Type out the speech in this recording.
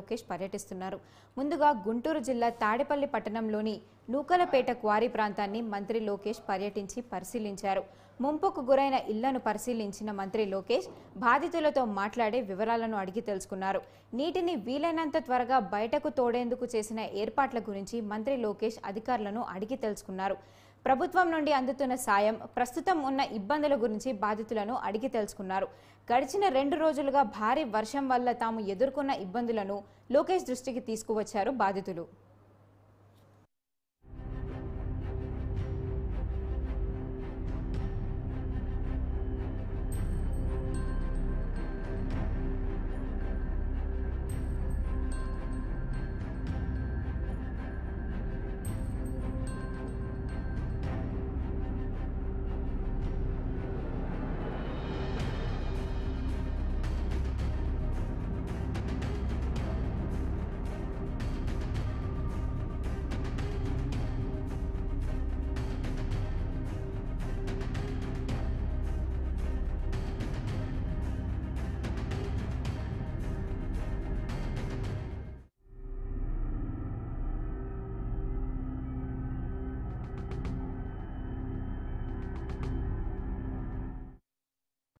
లోకేష్ పర్యటిస్తున్నారు. ముందుగా గుంటూరు జిల్లా తాడేపల్లి పట్టణంలోని నూకలపేట క్వారీ ప్రాంతాన్ని మంత్రి లోకేష్ పర్యటించి పరిశీలించారు. ముంపుకు గురైన ఇళ్లను పరిశీలించిన మంత్రి లోకేష్ బాధితులతో మాట్లాడి వివరాలను అడిగి తెలుసుకున్నారు. నీటిని వీలైనంత త్వరగా బయటకు తోడేందుకు చేసిన ఏర్పాట్ల గురించి మంత్రి లోకేష్ అధికారులను అడిగి తెలుసుకున్నారు. ప్రభుత్వం నుండి అందుతున్న సాయం, ప్రస్తుతం ఉన్న ఇబ్బందుల గురించి బాధితులను అడిగి తెలుసుకున్నారు. గడిచిన 2 రోజులుగా భారీ వర్షం వల్ల తాము ఎదుర్కొన్న ఇబ్బందులను లోకేష్ దృష్టికి తీసుకువచ్చారు బాధితులు.